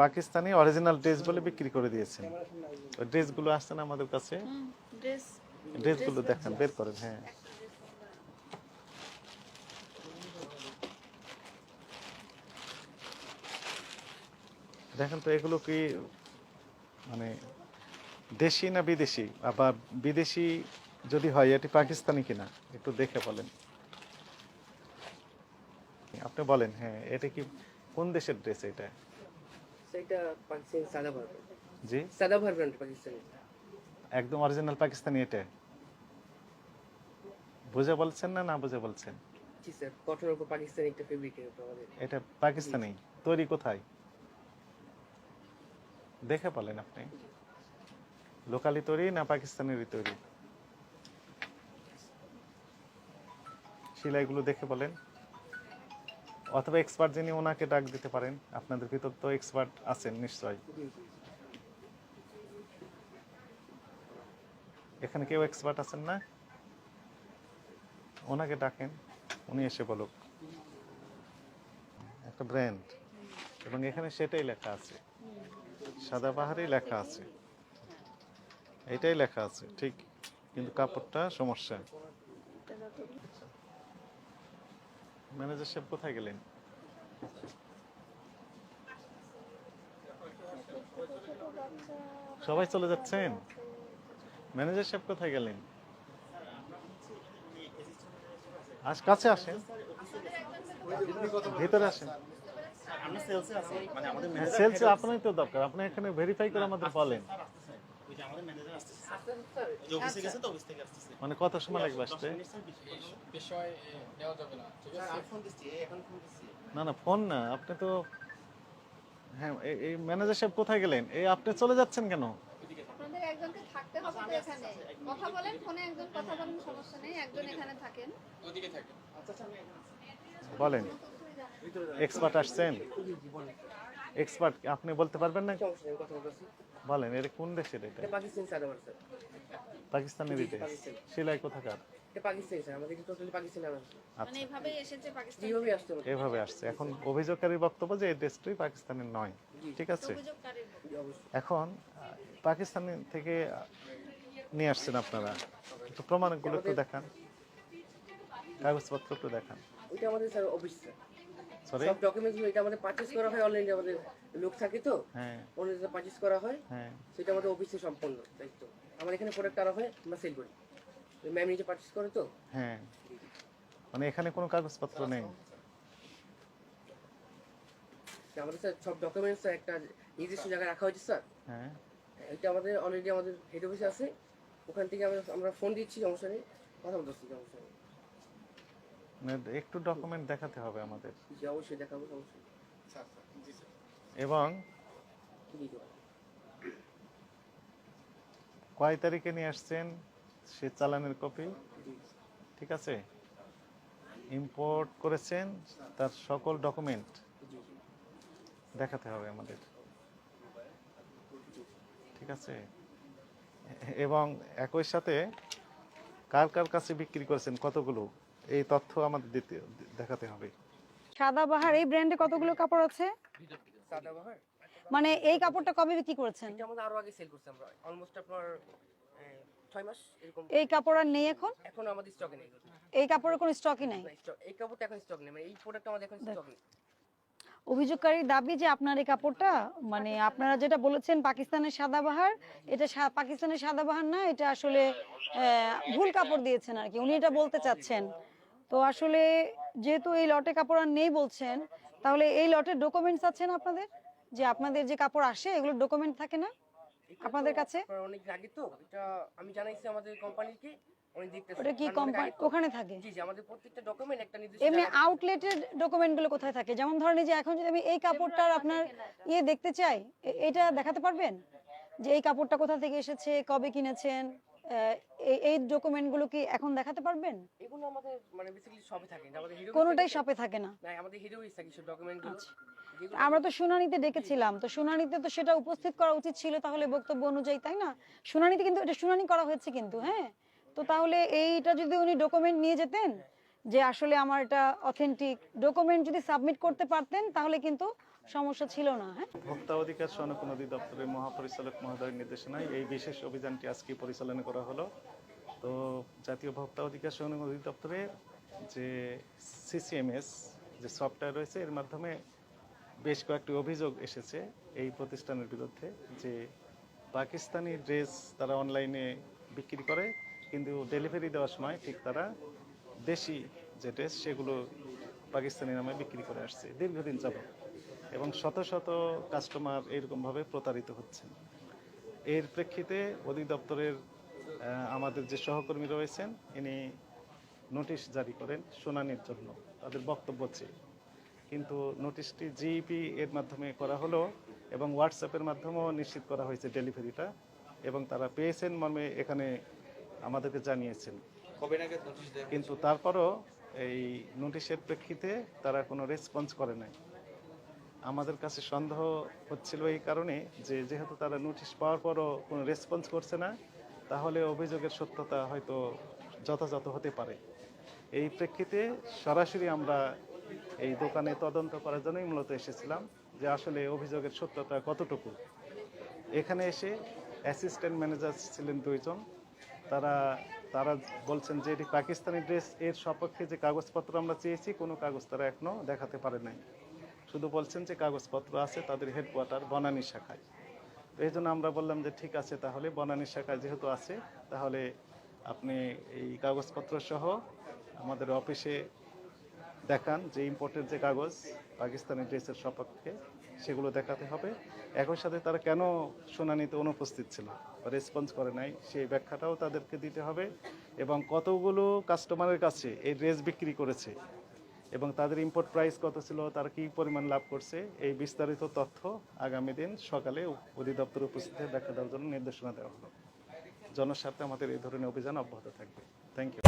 Pakistani original dress বলে বিক্রি করে দিয়েছেন। ওই ড্রেসগুলো আসছে না আমাদের কাছে, ড্রেসগুলো দেখান, বের করেন। হ্যাঁ, দেখেন তো এগুলো কি মানে দেশি না বিদেশি, আবার বিদেশি যদি হয় এটি পাকিস্তানি কিনা একটু দেখে বলেন। আপনি বলেন। হ্যাঁ, এটা কি কোন দেশের ড্রেস এটা? সেটা পাকিস্তানি সাদাবাহার। জি, সাদাবাহার ব্র্যান্ড পাকিস্তানি। একদম অরিজিনাল পাকিস্তানি এটা? বুঝে বলছেন না না বুঝে বলছেন? জি স্যার, কটনের উপর পাকিস্তানি একটা ফেব্রিক আমাদের। এটা পাকিস্তানি, তৈরি কোথায় দেখে বলেন আপনি। লোকালি তৈরি না পাকিস্তানেরই তৈরি? সেলাইগুলো দেখে বলেন, অথবা এক্সপার্ট যিনি ওনাকে ডাক দিতে পারেন। আপনাদের ভিতর তো এক্সপার্ট আছেন নিশ্চয়। এখানে কেউ এক্সপার্ট আছেন না? ওনাকে ডাকেন, উনি এসে বলুক। একটা ব্র্যান্ড, এবং এখানে সেটাই লেখা আছে, সাদাবাহারই লেখা আছে, এটাই লেখা আছে ঠিক, কিন্তু কাপড়টা সমস্যা। ম্যানেজার সাহেব কোথায় গেলেন? সবাই চলে যাচ্ছেন? ম্যানেজার সাহেব কোথায় গেলেন? কাছে আসেন, ভিতরে আসেন। সেলসে আপনারই তো দরকার, আপনি এখানে ভেরিফাই করে আমাদের বলেন। মানে কত সময় লাগবে আসতে? না না, ফোন না, আপনি তো। হ্যাঁ, এই ম্যানেজার সাহেব কোথায় গেলেন? এই আপনি চলে যাচ্ছেন কেন? আপনাদের একজনকে থাকতে হবে তো এখানে। কথা বলেন, ফোনে একজন কথা বলেন, সমস্যা নেই, একজন এখানে থাকেন। ওদিকে থাকেন। বলেন, এক্সপার্ট আসছেন? এক্সপার্ট আপনি বলতে পারবেন না? সমস্যা নেই, কথা বলতেছি। বলেন, এটা কোন দেশের? এটা এটা পাকিস্তানি সাদাবাহার স্যার। পাকিস্তানের ড্রেস। সেলাই কোথাকার? এটা পাকিস্তানি স্যার, আমাদের এটা টোটালি পাকিস্তানি আনা। মানে এইভাবেই এসেছে পাকিস্তান যেভাবে আসতে পারে। এভাবে আসছে। এখন অভিযোগকারীর বক্তব্য যে এই ড্রেসটি পাকিস্তানের নয়, ঠিক আছে? অভিযোগকারীর। এখন পাকিস্তান থেকে নিয়ে আসছেন আপনারা, একটু প্রমাণগুলো একটু দেখান, কাগজপত্র একটু দেখান। এটা আমাদের স্যার অফিস স্যার। সরি, সব ডকুমেন্টস এটা আমাদের পারচেজ করা হয় অনলাইনে, আমাদের লোক থাকে তো। হ্যাঁ অনলাইনে পারচেজ করা হয়, হ্যাঁ, সেটা আমাদের অফিসে সম্পন্ন দায়িত্ব। আমার এখানে প্রোডাক্ট আনা হয়, আমরা সেল করি। ম্যাম নিজে পারচেজ করে তো। হ্যাঁ, মানে এখানে কোনো কাগজপত্র নেই? আমাদের স্যার সব ডকুমেন্টস একটা নির্দিষ্ট জায়গায় রাখা হয়েছে স্যার। হ্যাঁ, এটা আমাদের অলরেডি আমাদের হেড অফিসে আছে, ওখান থেকে আমরা ফোন দিচ্ছি, সমস্যা নেই, কথা বলতেছি, সমস্যা নেই। মানে একটু ডকুমেন্ট দেখাতে হবে আমাদের। জি অবশ্যই দেখাবো, সমস্যা নেই। এবং জি জি। কয় তারিখে নিয়ে আসছেন সে চালানের কপি, ঠিক আছে? ইম্পোর্ট করেছেন তার সকল ডকুমেন্ট দেখাতে হবে আমাদের, ঠিক আছে? এবং একই সাথে কার কার কাছে বিক্রি করেছেন, কতগুলো, এই তথ্য আমাদের দেখাতে হবে। সাদাবাহার এই ব্র্যান্ডে কতগুলো কাপড় আছে? সাদাবাহার মানে এই কাপড়টা কবে বিক্রি করেছেন? এটা আমাদের আরো আগে সেল করছি আমরা, অলমোস্ট আপনার 6 মাস এরকম। এই কাপড় আর নেই এখন? এখন আমাদের স্টকে নেই। এই কাপড়ের কোনো স্টকই নাই? না, স্টক, এই কাপড়টা এখন স্টক নেই, মানে এই প্রোডাক্ট আমাদের এখন স্টক নেই। অভিযোগকারীর দাবি যে আপনার এই কাপড়টা, মানে আপনারা যেটা বলেছেন পাকিস্তানের সাদাবাহার, এটা পাকিস্তানের সাদাবাহার না, এটা আসলে ভুল কাপড় দিয়েছেন আর কি, উনি এটা বলতে চাচ্ছেন। তো আসলে যেহেতু এই লটে কাপড় আর নেই বলছেন, তাহলে এই লটের ডকুমেন্টস আছে না আপনাদের? যে আপনাদের যে কাপড় আসে এগুলোর ডকুমেন্ট থাকে না আপনাদের কাছে? আপনার অনেক আগে তো এটা আমি জানাইছি আমাদের কোম্পানিকে, উনি দেখতেছেন। ওটা কি কোম্পানি ওখানে থাকে? জি জি, আমাদের প্রত্যেকটা ডকুমেন্ট একটা নির্দিষ্ট এমনি জায়গায়। আউটলেটের ডকুমেন্টগুলো কোথায় থাকে? যেমন ধরেন এই যে এখন যদি আমি এই কাপড়টার আপনার দেখতে চাই, এটা দেখাতে পারবেন যে এই কাপড়টা কোথা থেকে এসেছে, কবে কিনেছেন? এই ডকুমেন্টগুলো কি এখন দেখাতে পারবেন? এগুলো আমাদের মানে বেসিক্যালি শপে থাকে না, আমাদের হিরো কোনোটাই শপে থাকে না? না, আমাদের হিরো ইস থাকে সব ডকুমেন্টগুলো। আমরা তো শুনানিতে ডেকেছিলাম, তো শুনানিতে তো সেটা উপস্থিত করা উচিত ছিল তাহলে বক্তব্য অনুযায়ী, তাই না? শুনানিতে কিন্তু এটা শুনানি করা হয়েছে কিন্তু, হ্যাঁ। তো তাহলে এইটা যদি উনি ডকুমেন্ট নিয়ে যেতেন, যে আসলে আমার এটা অথেন্টিক ডকুমেন্ট যদি সাবমিট করতে পারতেন তাহলে কিন্তু সমস্যা ছিল না। হ্যাঁ, ভোক্তা অধিকার সংরক্ষণ অধিদপ্তরের মহাপরিচালক মহোদয়ের নির্দেশনায় এই বিশেষ অভিযানটি আজকে পরিচালনা করা হলো। তো জাতীয় ভোক্তা অধিকার সংরক্ষণ অধিদপ্তরের যে সিসিএমএস যে সফটওয়্যার রয়েছে, এর মাধ্যমে বেশ কয়েকটি অভিযোগ এসেছে এই প্রতিষ্ঠানের বিরুদ্ধে যে পাকিস্তানি ড্রেস তারা অনলাইনে বিক্রি করে, কিন্তু ডেলিভারি দেওয়ার সময় ঠিক তারা দেশি যে ড্রেস সেগুলো পাকিস্তানি নামে বিক্রি করে আসছে দীর্ঘদিন যাবত, এবং শত শত কাস্টমার এরকমভাবে প্রতারিত হচ্ছেন। এর প্রেক্ষিতে অধিদপ্তরের আমাদের যে সহকর্মী রয়েছেন, ইনি নোটিশ জারি করেন শুনানির জন্য তাদের বক্তব্য চেয়ে, কিন্তু নোটিশটি জিইপি এর মাধ্যমে করা হলো এবং হোয়াটসঅ্যাপের মাধ্যমেও নিশ্চিত করা হয়েছে ডেলিভারিটা, এবং তারা পেয়েছেন মর্মে এখানে আমাদেরকে জানিয়েছেন। কিন্তু তারপরও এই নোটিশের প্রেক্ষিতে তারা কোনো রেসপন্স করে নাই। আমাদের কাছে সন্দেহ হচ্ছিল এই কারণে যে যেহেতু তারা নোটিশ পাওয়ার পরও কোনো রেসপন্স করছে না, তাহলে অভিযোগের সত্যতা হয়তো যথাযথ হতে পারে। এই প্রেক্ষিতে সরাসরি আমরা এই দোকানে তদন্ত করার জন্যই মূলত এসেছিলাম যে আসলে অভিযোগের সত্যতা কতটুকু। এখানে এসে অ্যাসিস্ট্যান্ট ম্যানেজার ছিলেন 2 জন, তারা বলছেন যে এটি পাকিস্তানি ড্রেস, এর সপক্ষে যে কাগজপত্র আমরা চেয়েছি কোনো কাগজ তারা এখনও দেখাতে পারে নাই। শুধু বলছেন যে কাগজপত্র আছে তাদের হেডকোয়ার্টার বনানী শাখায়। তো এই জন্য আমরা বললাম যে ঠিক আছে, তাহলে বনানী শাখায় যেহেতু আছে তাহলে আপনি এই কাগজপত্র সহ আমাদের অফিসে দেখান যে ইম্পোর্টের যে কাগজ পাকিস্তানি ড্রেসের সপক্ষে সেগুলো দেখাতে হবে। একই সাথে তারা কেন শুনানিতে অনুপস্থিত ছিল বা রেসপন্স করে নাই সেই ব্যাখ্যাটাও তাদেরকে দিতে হবে, এবং কতগুলো কাস্টমারের কাছে এই ড্রেস বিক্রি করেছে এবং তাদের ইম্পোর্ট প্রাইস কত ছিল, তারা কী পরিমাণ লাভ করছে, এই বিস্তারিত তথ্য আগামী দিন সকালে অধিদপ্তরে উপস্থিত হয়ে ব্যাখ্যা দেওয়ার জন্য নির্দেশনা দেওয়া হলো। জনস্বার্থে আমাদের এই ধরনের অভিযান অব্যাহত থাকবে। Thank you.